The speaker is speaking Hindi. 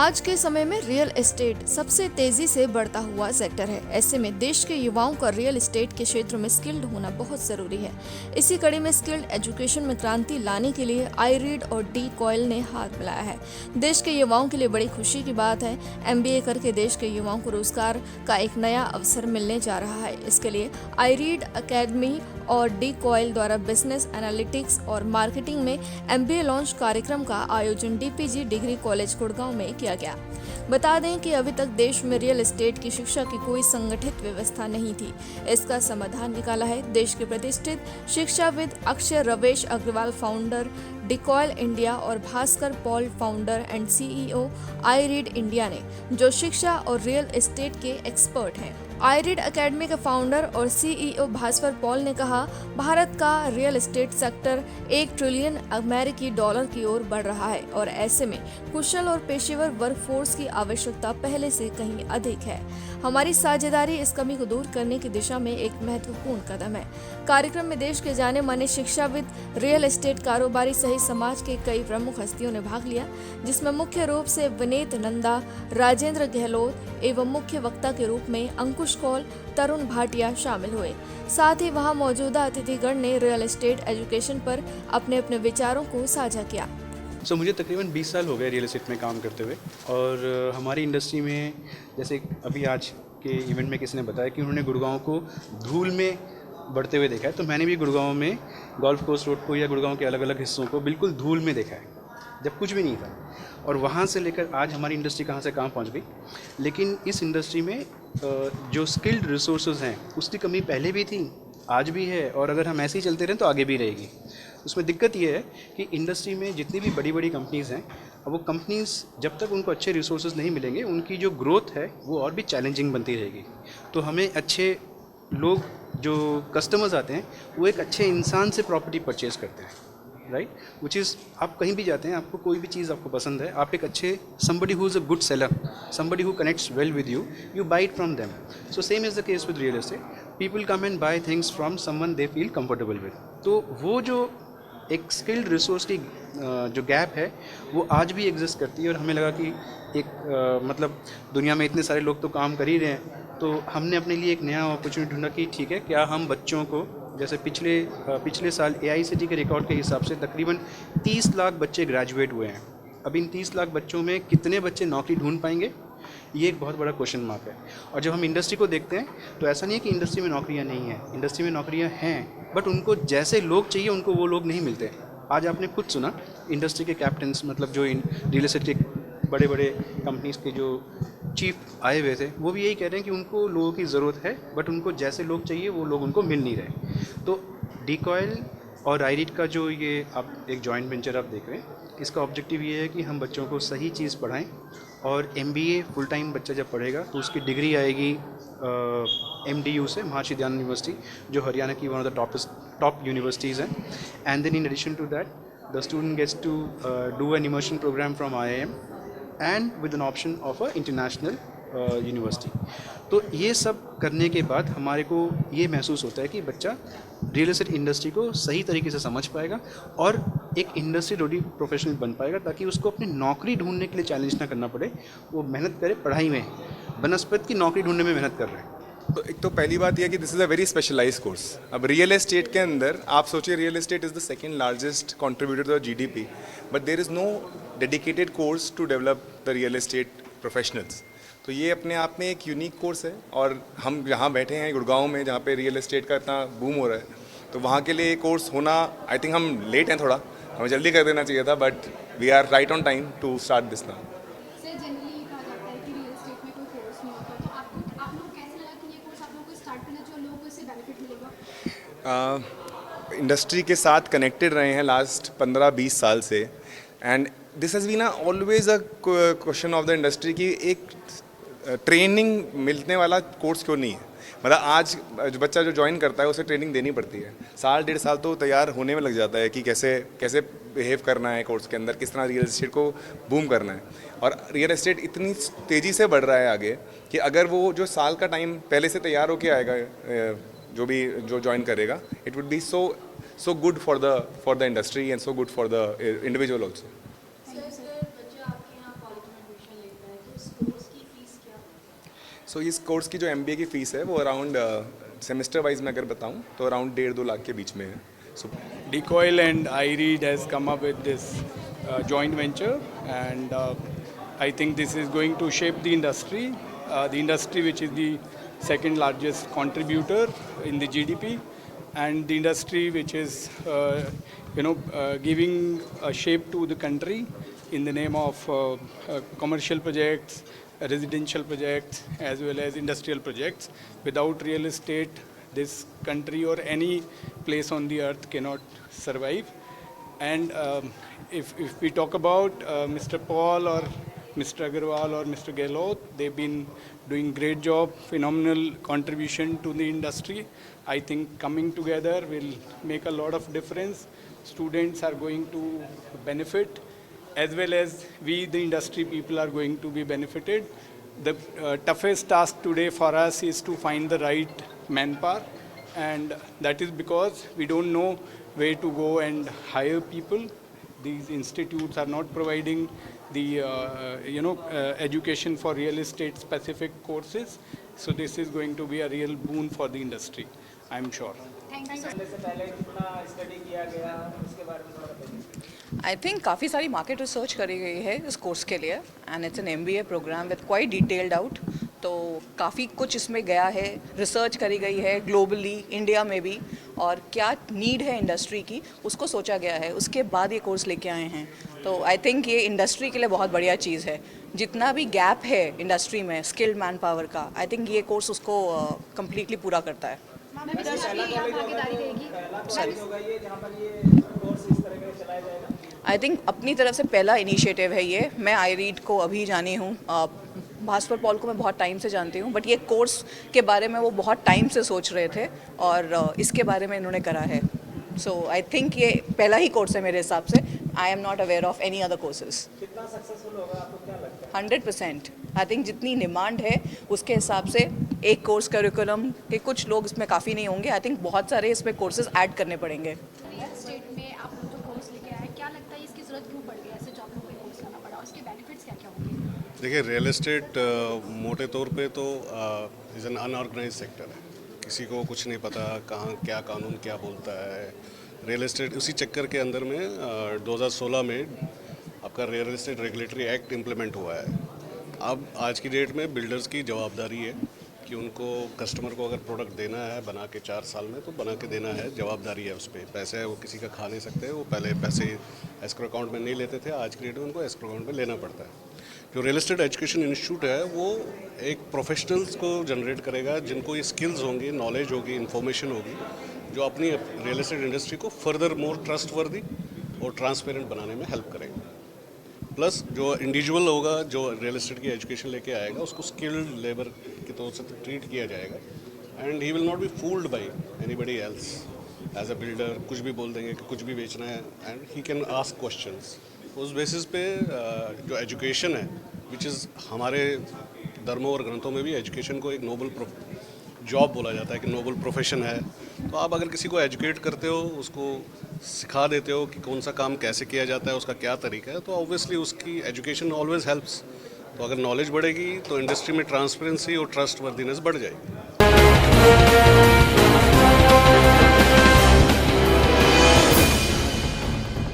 आज के समय में रियल एस्टेट सबसे तेजी से बढ़ता हुआ सेक्टर है। ऐसे में देश के युवाओं का रियल एस्टेट के क्षेत्र में स्किल्ड होना बहुत जरूरी है। इसी कड़ी में स्किल्ड एजुकेशन में क्रांति लाने के लिए iRead और D-Coil ने हाथ मिलाया है। देश के युवाओं के लिए बड़ी खुशी की बात है। MBA करके देश के युवाओं को रोजगार का एक नया अवसर मिलने जा रहा है। इसके लिए iRead अकेडमी और D-Coil द्वारा बिजनेस एनालिटिक्स और मार्केटिंग में MBA लॉन्च कार्यक्रम का आयोजन DPG डिग्री कॉलेज गुड़गांव में किया गया। बता दें कि अभी तक देश में रियल एस्टेट की शिक्षा की कोई संगठित व्यवस्था नहीं थी। इसका समाधान निकाला है देश के प्रतिष्ठित शिक्षाविद Akshay Ravesh Agarwal, founder D-Coil India, और Bhaskar Paul, founder and CEO iRead India ने, जो शिक्षा और रियल एस्टेट के एक्सपर्ट हैं। iRead अकेडमी के फाउंडर और CEO भास्कर पॉल ने कहा, भारत का रियल एस्टेट सेक्टर $1 ट्रिलियन अमेरिकी डॉलर की ओर बढ़ रहा है और ऐसे में कुशल और पेशेवर वर्कफोर्स की आवश्यकता पहले से कहीं अधिक है। हमारी साझेदारी इस कमी को दूर करने की दिशा में एक महत्वपूर्ण कदम है। कार्यक्रम में देश के जाने माने शिक्षाविद, रियल एस्टेट कारोबारी सहित समाज के कई प्रमुख हस्तियों ने भाग लिया, जिसमें मुख्य रूप से विनीत नंदा, राजेंद्र गहलोत एवं मुख्य वक्ता के रूप में अंकुश कौल, तरुण भाटिया शामिल हुए। साथ ही वहां मौजूदा अतिथिगण ने रियल एस्टेट एजुकेशन पर अपने अपने विचारों को साझा किया। मुझे तकरीबन 20 साल हो गए रियल एस्टेट में काम करते हुए, और हमारी इंडस्ट्री में जैसे अभी आज के इवेंट में किसी ने बताया कि उन्होंने गुड़गांव को धूल में बढ़ते हुए देखा है, तो मैंने भी गुड़गांव में गोल्फ कोर्स रोड को या गुड़गांव के अलग अलग हिस्सों को बिल्कुल धूल में देखा है, जब कुछ भी नहीं था। और वहाँ से लेकर आज हमारी इंडस्ट्री कहाँ से कहाँ पहुँच गई। लेकिन इस इंडस्ट्री में जो स्किल्ड रिसोर्सेज हैं उसकी कमी पहले भी थी, आज भी है, और अगर हम ऐसे ही चलते रहें तो आगे भी रहेगी। उसमें दिक्कत ये है कि इंडस्ट्री में जितनी भी बड़ी बड़ी कंपनीज़ हैं, अब वो कंपनीज़ जब तक उनको अच्छे रिसोर्सेज नहीं मिलेंगे, उनकी जो ग्रोथ है वो और भी चैलेंजिंग बनती रहेगी। तो हमें अच्छे लोग, जो कस्टमर्स आते हैं, वो एक अच्छे इंसान से प्रॉपर्टी परचेज़ करते हैं, राइट। विच इज़, आप कहीं भी जाते हैं, आपको कोई भी चीज़ आपको पसंद है, आप एक अच्छे somebody who is a good seller, somebody who connects well with you, you buy it from them. So same is the case with real estate. People come and buy things from someone they feel comfortable with. तो वो जो एक स्किल्ड रिसोर्स की जो गैप है वो आज भी एग्जिस्ट करती है। और हमें लगा कि एक मतलब दुनिया में इतने सारे लोग तो काम कर ही रहे हैं, तो हमने अपने लिए एक नया अपॉर्चुनिटी ढूंढा कि ठीक है, क्या हम बच्चों को, जैसे पिछले साल AICTE के रिकॉर्ड के हिसाब से तकरीबन 30 लाख बच्चे ग्रेजुएट हुए हैं। अब इन 30 लाख बच्चों में कितने बच्चे नौकरी ढूंढ पाएंगे, ये एक बहुत बड़ा क्वेश्चन मार्क है। और जब हम इंडस्ट्री को देखते हैं तो ऐसा नहीं है कि इंडस्ट्री में नौकरियां नहीं हैं, इंडस्ट्री में नौकरियां हैं, बट उनको जैसे लोग चाहिए उनको वो लोग नहीं मिलते। आज आपने खुद सुना, इंडस्ट्री के कैप्टन्स, मतलब जो रियल एस्टेट के बड़े बड़े कंपनीज़ के जो चीफ आए हुए थे, वो भी यही कह रहे हैं कि उनको लोगों की ज़रूरत है, बट उनको जैसे लोग चाहिए वो लोग उनको मिल नहीं रहे। तो D-Coil और iRead का जो ये आप एक जॉइंट वेंचर आप देख रहे हैं, इसका ऑब्जेक्टिव ये है कि हम बच्चों को सही चीज़ पढ़ाएं, और MBA फुल टाइम बच्चा जब पढ़ेगा तो उसकी डिग्री आएगी MDU से, महर्षि दयानंद यूनिवर्सिटी, जो हरियाणा की one of the top universities हैं। And then in addition to that the student gets to do an immersion programme from IIM and with an option of a international university. तो ये सब करने के बाद हमारे को ये महसूस होता है कि बच्चा रियल एस्टेट इंडस्ट्री को सही तरीके से समझ पाएगा और एक इंडस्ट्री रेडी प्रोफेशनल बन पाएगा, ताकि उसको अपनी नौकरी ढूंढने के लिए चैलेंज ना करना पड़े। वो मेहनत करे पढ़ाई में, बनस्पत की नौकरी ढूंढने में मेहनत कर रहे हैं। तो एक तो पहली बात यह कि this is a very specialised course. अब रियल एस्टेट के अंदर आप सोचिए, real estate is the second largest contributor to the GDP, but there is no dedicated course to develop the real estate professionals. तो ये अपने आप में एक यूनिक कोर्स है, और हम जहाँ बैठे हैं गुड़गांव में, जहाँ पे रियल एस्टेट का इतना बूम हो रहा है, तो वहाँ के लिए कोर्स होना, आई थिंक हम लेट हैं थोड़ा, हमें जल्दी कर देना चाहिए था, but we are right on time to start this now. Sir, generally कहा जाता है कि रियल एस्टेट में कोई कोर्स नहीं होता, तो आप लोग कैसे लगा कि ये कोर्स आप लोगों को स्टार्ट करना चाहिए और लोगों को इससे बेनिफिट मिलेगा? इंडस्ट्री के साथ कनेक्टेड रहे हैं लास्ट 15-20 साल से, and this has been always a question of the industry कि एक ट्रेनिंग मिलने वाला कोर्स क्यों नहीं है। मतलब आज जो बच्चा जो ज्वाइन करता है उसे ट्रेनिंग देनी पड़ती है, 1.5 साल तो तैयार होने में लग जाता है कि कैसे बिहेव करना है कोर्स के अंदर, किस तरह रियल एस्टेट को बूम करना है। और रियल एस्टेट इतनी तेज़ी से बढ़ रहा है आगे कि अगर वो जो साल का टाइम पहले से तैयार होके आएगा, जो ज्वाइन करेगा, it would be so good for the industry and so good for the individual also. बच्चे आपके यहाँ कॉलेज में एडमिशन लेते सो इस कोर्स की जो MBA की फ़ीस है वो अराउंड सेमेस्टर वाइज में अगर बताऊँ तो अराउंड 1.5-2 लाख के बीच में है. सो Decoil and iRead has come up with this joint venture, and I think this is going to shape the industry which is the second largest contributor in the GDP, and the industry which is giving a shape to the country in the name of commercial projects, residential projects, as well as industrial projects. Without real estate, this country or any place on the earth cannot survive. And if we talk about Mr. Paul or Mr. Agarwal or Mr. Gehlot, they've been doing great job, phenomenal contribution to the industry. I think coming together will make a lot of difference. Students are going to benefit, as well as we, the industry people, are going to be benefited. The toughest task today for us is to find the right manpower, and that is because we don't know where to go and hire people. These institutes are not providing the education for real estate specific courses, so this is going to be a real boon for the industry, I'm sure. Thank you I think काफ़ी सारी मार्केट रिसर्च करी गई है इस कोर्स के लिए, and it's an MBA programme with quite detailed out. तो काफ़ी कुछ इसमें गया है, रिसर्च करी गई है ग्लोबली, इंडिया में भी, और क्या नीड है इंडस्ट्री की उसको सोचा गया है, उसके बाद ये कोर्स लेके आए हैं. तो आई थिंक ये इंडस्ट्री के लिए बहुत बढ़िया चीज़ है. जितना भी गैप है इंडस्ट्री में स्किल्ड मैन पावर का, आई थिंक ये कोर्स उसको कम्प्लीटली पूरा करता है. मैम भागीदारी रहेगी. आई थिंक अपनी तरफ से पहला इनिशिएटिव है ये. मैं iRead को अभी जानी हूँ, भास्कर पॉल को मैं बहुत टाइम से जानती हूँ, बट ये कोर्स के बारे में वो बहुत टाइम से सोच रहे थे और इसके बारे में इन्होंने करा है. सो आई थिंक ये पहला ही कोर्स है मेरे हिसाब से. I am not aware of any other courses. कितना सक्सेसफुल होगा आपको क्या लगता है? 100%. आई थिंक जितनी डिमांड है उसके हिसाब से एक कोर्स करिकुलम के कुछ लोग इसमें काफ़ी नहीं होंगे. आई थिंक बहुत सारे इसमें कोर्सेज ऐड करने पड़ेंगे. रियल एस्टेट में आप लोग जो कोर्स लेके आए, क्या लगता है इसकी ज़रूरत क्यों पड़ गई, ऐसे जॉब लोगों को कोर्स करना पड़ा, उसके बेनिफिट्स क्या क्या होंगे? देखिए, रियल एस्टेट मोटे तौर पे तो इज़ एन अनऑर्गेनाइज सेक्टर है. किसी को कुछ नहीं पता कहाँ क्या कानून क्या बोलता है. रियल एस्टेट उसी चक्कर के अंदर में 2016 में आपका real estate regulatory act implement हुआ है. अब आज की डेट में बिल्डर्स की जवाबदारी है कि उनको कस्टमर को अगर प्रोडक्ट देना है बना के 4 साल में, तो बना के देना है, जवाबदारी है उस पर. पैसे है वो किसी का खा नहीं सकते. वो पहले पैसे एस्क्रो अकाउंट में नहीं लेते थे, आज की डेट में उनको एस्क्रो अकाउंट में लेना पड़ता है. जो रियल एस्टेट एजुकेशन इंस्टीट्यूट है वो एक प्रोफेशनल्स को जनरेट करेगा जिनको ये स्किल्स होंगी, नॉलेज होगी, इन्फॉर्मेशन होगी, जो अपनी रियल एस्टेट इंडस्ट्री को फर्दर मोर ट्रस्टवर्दी और ट्रांसपेरेंट बनाने में हेल्प करेगा. प्लस जो इंडिविजुअल होगा जो रियल एस्टेट की एजुकेशन लेके आएगा उसको स्किल्ड लेबर के तौर से ट्रीट किया जाएगा, and he will not be fooled by anybody else. As a builder कुछ भी बोल देंगे कि कुछ भी बेचना है, and he can ask questions. उस बेसिस पे जो एजुकेशन है, विच इज़ हमारे धर्मों और ग्रंथों में भी एजुकेशन को एक नोबल जॉब बोला जाता है कि नोबल प्रोफेशन है. तो आप अगर किसी को एजुकेट करते हो, उसको सिखा देते हो कि कौन सा काम कैसे किया जाता है, उसका क्या तरीका है, तो ऑब्वियसली उसकी एजुकेशन ऑलवेज हेल्प्स. तो अगर नॉलेज बढ़ेगी तो इंडस्ट्री में ट्रांसपेरेंसी और ट्रस्ट वर्दीनेस बढ़ जाएगी.